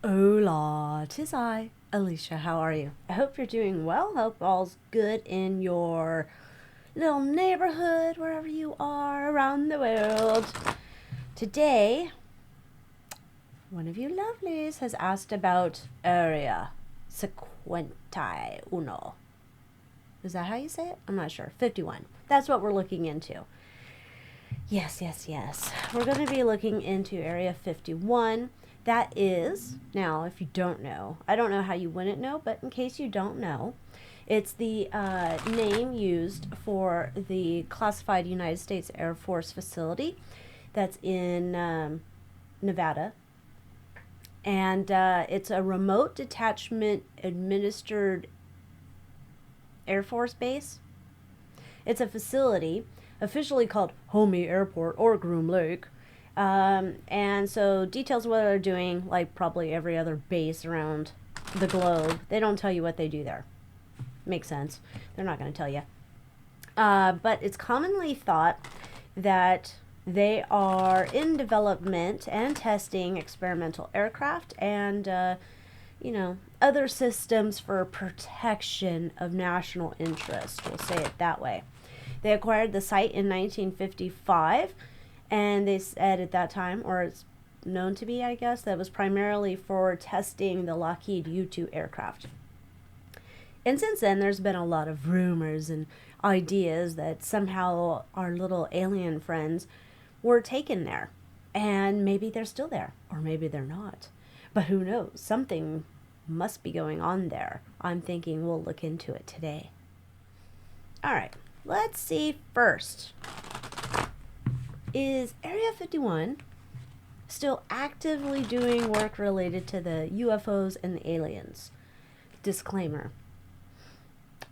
Hola, 'tis I, Alicia. How are you? I hope you're doing well. Hope all's good in your little neighborhood, wherever you are around the world. Today, one of you lovelies has asked about Area 51. Is that how you say it? I'm not sure. 51. That's what we're looking into. Yes. We're going to be looking into Area 51. That is, now, if you don't know, I don't know how you wouldn't know, but in case you don't know, it's the name used for the classified United States Air Force facility that's in Nevada. And it's a remote detachment administered Air Force base. It's a facility officially called Homey Airport or Groom Lake. And so details of what they're doing, like probably every other base around the globe, they don't tell you what they do there. Makes sense. They're not going to tell you. But it's commonly thought that they are in development and testing experimental aircraft and, other systems for protection of national interest. We'll say it that way. They acquired the site in 1955, and they said at that time, or it's known to be, I guess, that it was primarily for testing the Lockheed U-2 aircraft. And since then, there's been a lot of rumors and ideas that somehow our little alien friends were taken there. And maybe they're still there, or maybe they're not. But who knows? Something must be going on there. I'm thinking we'll look into it today. All right, let's see first. Is Area 51 still actively doing work related to the UFOs and the aliens? Disclaimer.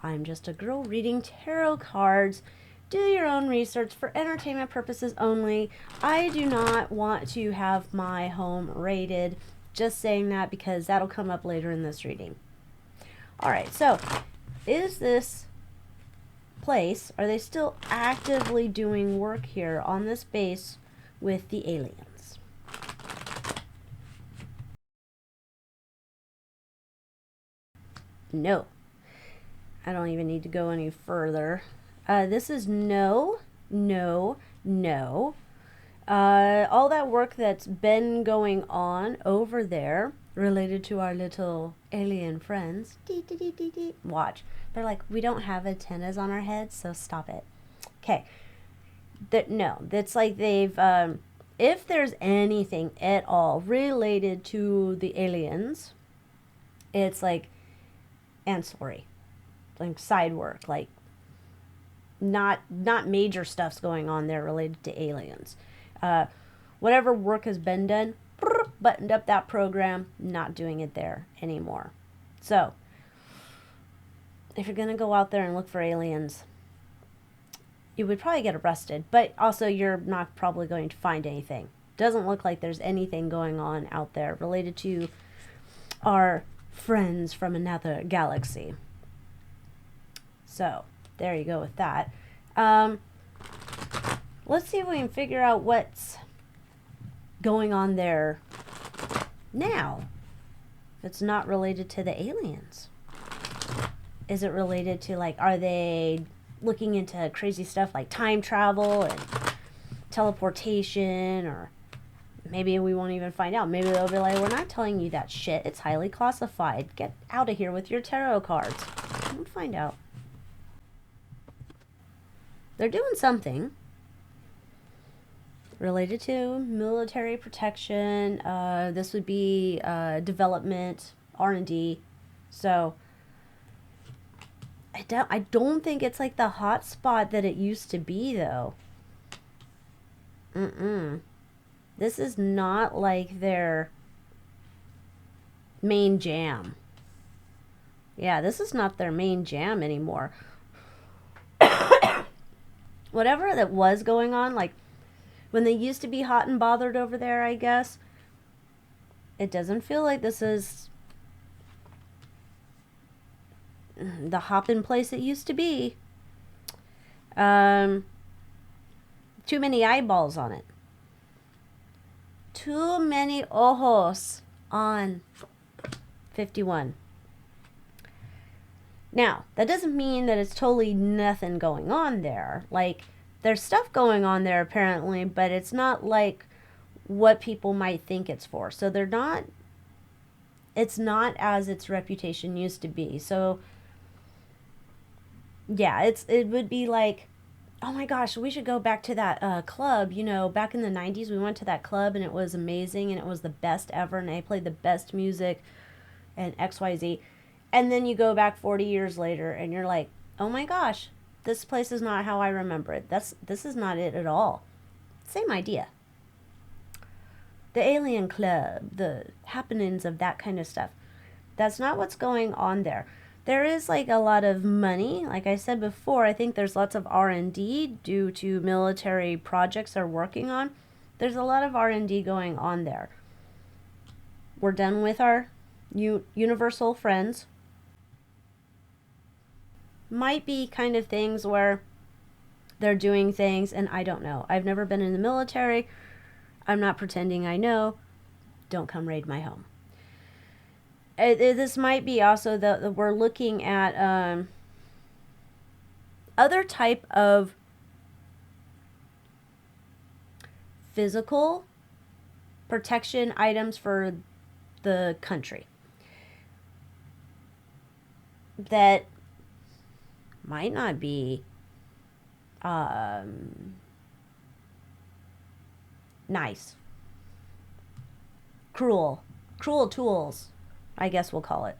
I'm just a girl reading tarot cards. Do your own research for entertainment purposes only. I do not want to have my home raided. Just saying that because that'll come up later in this reading. Alright, so is this place, are they still actively doing work here on this base with the aliens? No. I don't even need to go any further. This is no. All that work that's been going on over there related to our little alien friends. Watch. They're like, we don't have antennas on our heads, so stop it. Okay. No, that's like they've, if there's anything at all related to the aliens, it's like ancillary, like side work, like not major stuff's going on there related to aliens. Whatever work has been done, buttoned up that program, not doing it there anymore. So, if you're going to go out there and look for aliens, you would probably get arrested, but also you're not probably going to find anything. Doesn't look like there's anything going on out there related to our friends from another galaxy. So, there you go with that. Let's see if we can figure out what's going on there now. If it's not related to the aliens. Is it related to, like, are they looking into crazy stuff like time travel and teleportation, or maybe we won't even find out. Maybe they'll be like, we're not telling you that shit. It's highly classified. Get out of here with your tarot cards. We'll find out. They're doing something related to military protection. This would be development, R&D. So I don't think it's like the hot spot that it used to be, though. This is not like their main jam. Yeah, this is not their main jam anymore. Whatever that was going on, like when they used to be hot and bothered over there, I guess, it doesn't feel like this is the hopping place it used to be. Too many eyeballs on it. Too many ojos on 51. Now, that doesn't mean that it's totally nothing going on there. Like, there's stuff going on there apparently, but it's not like what people might think it's for. So it's not as its reputation used to be. So, yeah, it would be like, oh my gosh, we should go back to that club. You know, back in the 90s, we went to that club and it was amazing and it was the best ever and they played the best music and XYZ. And then you go back 40 years later and you're like, oh my gosh, this place is not how I remember it. This is not it at all. Same idea. The alien club, the happenings of that kind of stuff. That's not what's going on there. There is like a lot of money. Like I said before, I think there's lots of R&D due to military projects they're working on. There's a lot of R&D going on there. We're done with our universal friends. Might be kind of things where they're doing things and I don't know. I've never been in the military. I'm not pretending I know. Don't come raid my home. This might be also that we're looking at other type of physical protection items for the country that might not be nice. Cruel tools, I guess we'll call it.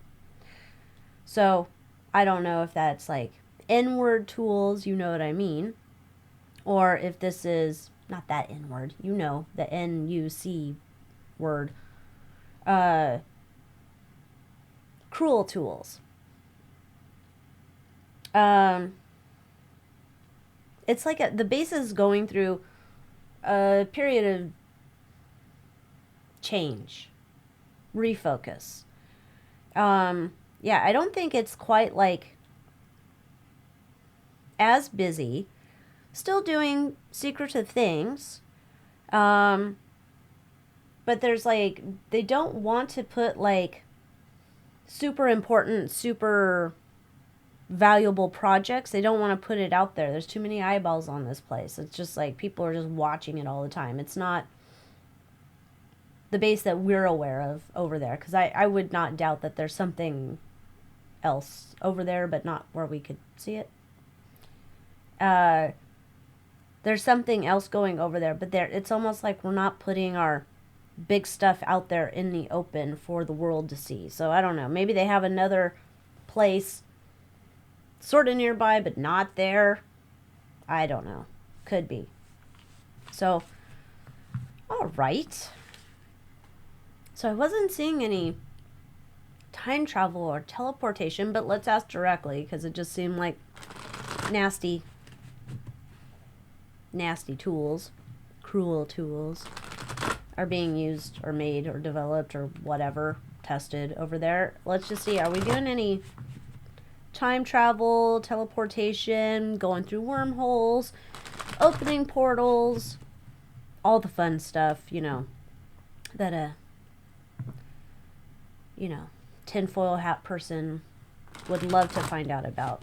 So I don't know if that's like N-word tools, you know what I mean, or if this is not that N-word, you know, the N-U-C word, cruel tools. It's like the base is going through a period of change, refocus. Yeah, I don't think it's quite like as busy, still doing secretive things, but there's like, they don't want to put like super important, super valuable projects. They don't want to put it out there. There's too many eyeballs on this place. It's just like people are just watching it all the time. It's not the base that we're aware of over there, because I would not doubt that there's something else over there, but not where we could see it. There's something else going over there, but it's almost like we're not putting our big stuff out there in the open for the world to see. So I don't know. Maybe they have another place sort of nearby, but not there. I don't know. Could be. So, all right. So I wasn't seeing any time travel or teleportation, but let's ask directly, because it just seemed like nasty tools, cruel tools are being used or made or developed or whatever, tested over there. Let's just see, are we doing any time travel, teleportation, going through wormholes, opening portals, all the fun stuff, you know, that tinfoil hat person would love to find out about.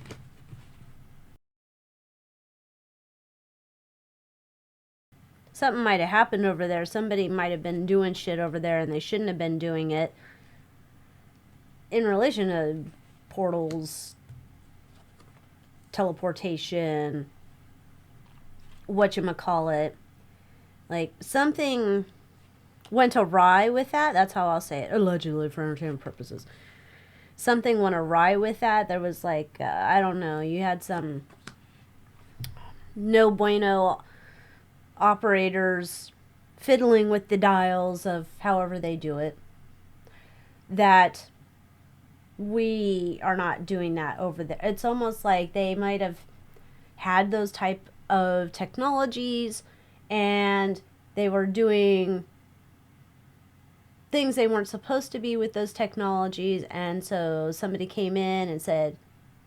Something might have happened over there. Somebody might have been doing shit over there and they shouldn't have been doing it in relation to portals, teleportation, whatchamacallit. Like, something went awry with that. That's how I'll say it. Allegedly, for entertainment purposes. Something went awry with that. There was like, I don't know, you had some no bueno operators fiddling with the dials of however they do it, that we are not doing that over there. It's almost like they might have had those type of technologies and they were doing things they weren't supposed to be with those technologies, and so somebody came in and said,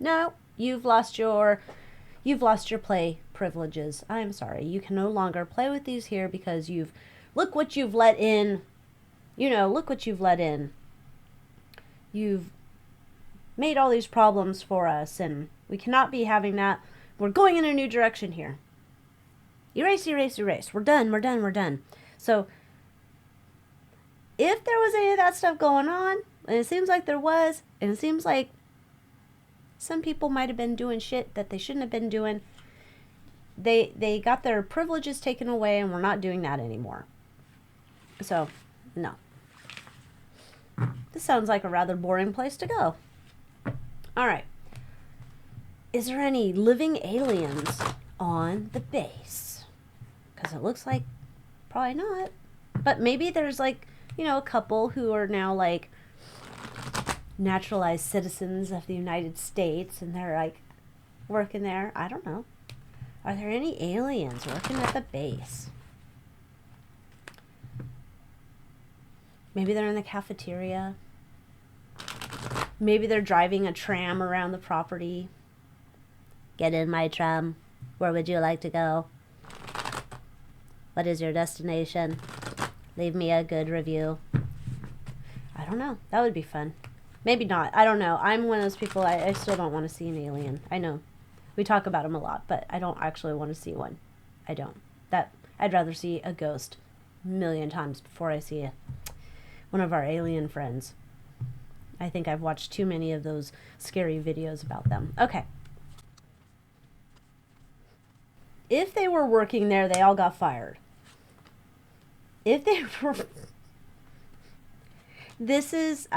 no, you've lost your play privileges. I'm sorry, you can no longer play with these here because look what you've let in You know, look what you've let in. You've made all these problems for us, and we cannot be having that. We're going in a new direction here. Erase, erase, erase. We're done, we're done, we're done. So, if there was any of that stuff going on, and it seems like there was, and it seems like some people might have been doing shit that they shouldn't have been doing, they got their privileges taken away, and we're not doing that anymore. So, no. This sounds like a rather boring place to go. All right. Is there any living aliens on the base? Because it looks like probably not. But maybe there's like, you know, a couple who are now like naturalized citizens of the United States, and they're like working there. I don't know. Are there any aliens working at the base? Maybe they're in the cafeteria. Maybe they're driving a tram around the property. Get in my tram. Where would you like to go? What is your destination? Leave me a good review. I don't know. That would be fun. Maybe not. I don't know. I'm one of those people, I still don't want to see an alien. I know. We talk about them a lot, but I don't actually want to see one. I don't. I'd rather see a ghost a million times before I see one of our alien friends. I think I've watched too many of those scary videos about them. Okay. If they were working there, they all got fired. If they were... This is, they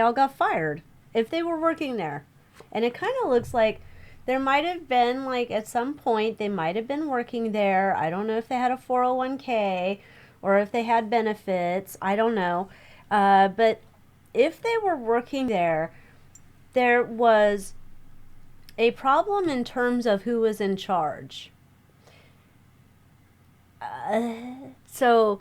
all got fired. If they were working there. And it kind of looks like there might have been, like, at some point, they might have been working there. I don't know if they had a 401k or if they had benefits. I don't know. But if they were working there, there was a problem in terms of who was in charge. So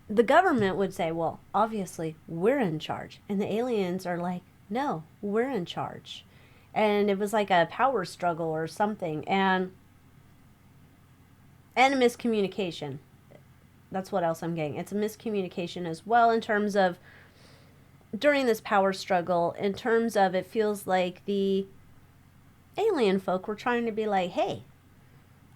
the government would say, well, obviously we're in charge. And the aliens are like, no, we're in charge. And it was like a power struggle or something. And a miscommunication. That's what else I'm getting. It's a miscommunication as well in terms of during this power struggle, in terms of it feels like the alien folk were trying to be like, hey,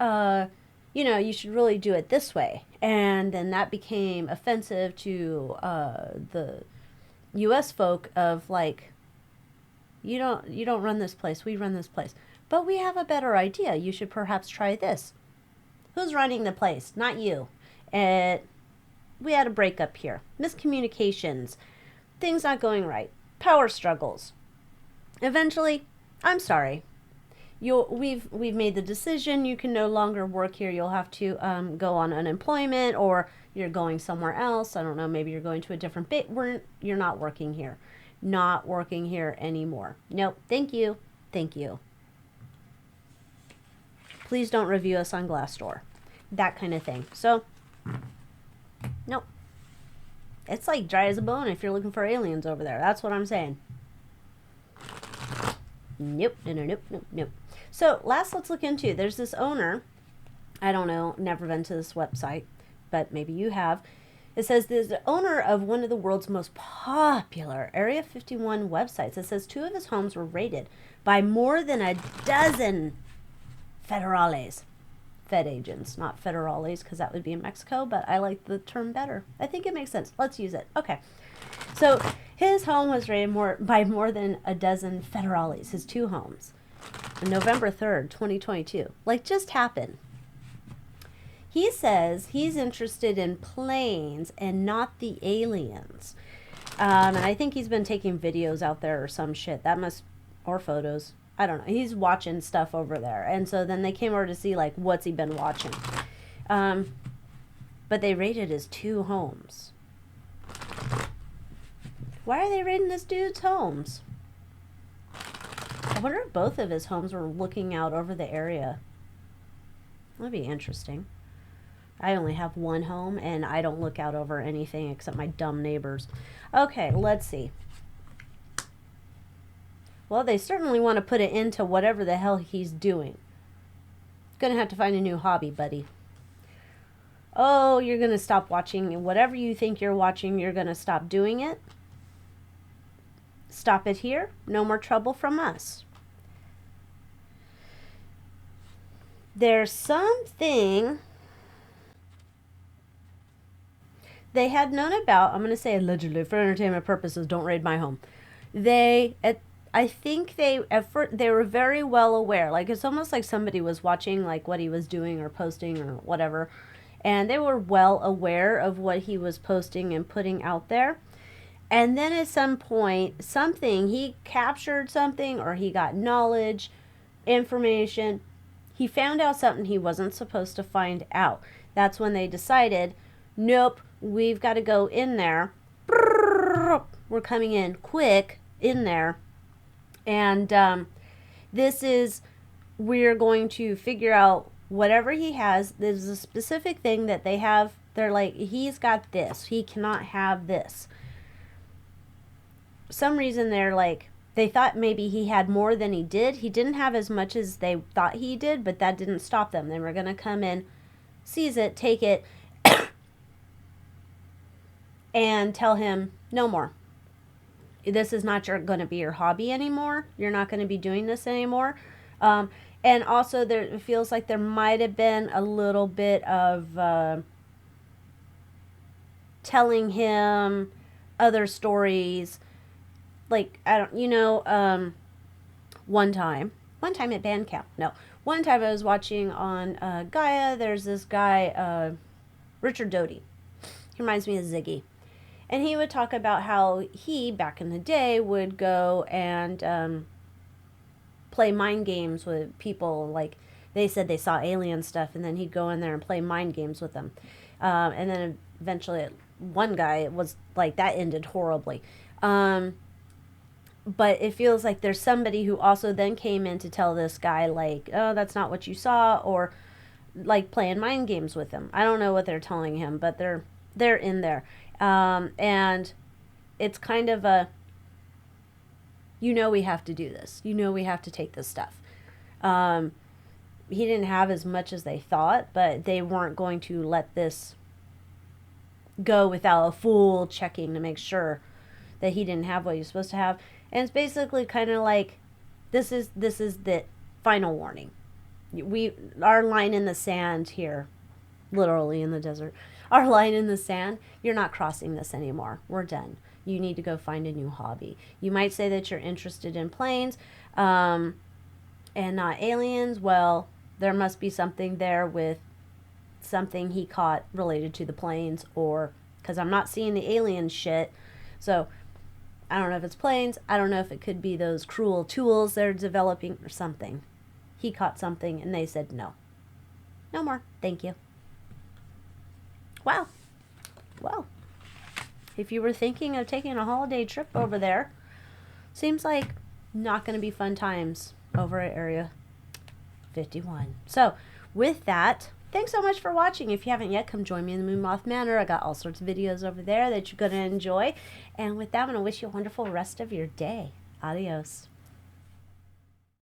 you know, you should really do it this way. And then that became offensive to the U.S. folk of like, you don't run this place, we run this place. But we have a better idea. You should perhaps try this. Who's running the place? Not you. And we had a breakup here. Miscommunications. Things not going right. Power struggles. Eventually, I'm sorry. We've made the decision. You can no longer work here. You'll have to go on unemployment, or you're going somewhere else. I don't know. Maybe you're going to a different bit. You're not working here. Not working here anymore. Nope. Thank you. Thank you. Please don't review us on Glassdoor. That kind of thing. So, nope. It's like dry as a bone if you're looking for aliens over there. That's what I'm saying. Nope. Nope. So, last let's look into. There's this owner. I don't know. Never been to this website. But maybe you have. It says there's the owner of one of the world's most popular Area 51 websites. It says 2 of his homes were raided by more than a dozen federales. Fed agents, not federales, because that would be in Mexico, but I like the term better. I think it makes sense. Let's use it. Okay. So his home was raided by more than a dozen federales, his 2 homes, on November 3rd, 2022. Like, just happened. He says he's interested in planes and not the aliens. And I think he's been taking videos out there or some shit. Or photos. I don't know. He's watching stuff over there. And so then they came over to see, like, what's he been watching. But they raided his 2 homes. Why are they raiding this dude's homes? I wonder if both of his homes were looking out over the area. That'd be interesting. I only have 1 home, and I don't look out over anything except my dumb neighbors. Okay, let's see. Well, they certainly want to put it into whatever the hell he's doing. Gonna have to find a new hobby, buddy. Oh, you're gonna stop watching whatever you think you're watching. You're gonna stop doing it. Stop it here. No more trouble from us. There's something they had known about. I'm going to say allegedly for entertainment purposes. Don't raid my home. I think they were very well aware. Like, it's almost like somebody was watching like what he was doing or posting or whatever, and they were well aware of what he was posting and putting out there. And then at some point, he captured something, or he got knowledge, information. He found out something he wasn't supposed to find out. That's when they decided, nope, we've got to go in there. We're coming in quick in there. And we're going to figure out whatever he has. There's a specific thing that they have. They're like, he's got this. He cannot have this. Some reason they thought maybe he had more than he did. He didn't have as much as they thought he did, but that didn't stop them. They were going to come in, seize it, take it, and tell him, no more. This is not going to be your hobby anymore. You're not going to be doing this anymore. And also, it feels like there might have been a little bit of telling him other stories. Like, one time at band camp. No, one time I was watching on Gaia. There's this guy, Richard Doty. He reminds me of Ziggy. And he would talk about how he, back in the day, would go and play mind games with people. Like, they said they saw alien stuff, and then he'd go in there and play mind games with them. And then eventually, one guy, it was like, that ended horribly. But it feels like there's somebody who also then came in to tell this guy, like, oh, that's not what you saw, or like playing mind games with him. I don't know what they're telling him, but they're in there. And it's kind of we have to do this. We have to take this stuff. He didn't have as much as they thought, but they weren't going to let this go without a full checking to make sure that he didn't have what he was supposed to have. And it's basically kind of like, this is the final warning. Our line in the sand here, literally in the desert, our line in the sand, you're not crossing this anymore. We're done. You need to go find a new hobby. You might say that you're interested in planes and not aliens. Well, there must be something there with something he caught related to the planes, or because I'm not seeing the alien shit. So I don't know if it's planes. I don't know if it could be those cruel tools they're developing or something. He caught something and they said no. No more. Thank you. Wow. Well, if you were thinking of taking a holiday trip over there, seems like not going to be fun times over at Area 51. So with that, thanks so much for watching. If you haven't yet, come join me in the Moon Moth Manor. I got all sorts of videos over there that you're going to enjoy. And with that, I'm going to wish you a wonderful rest of your day. Adios.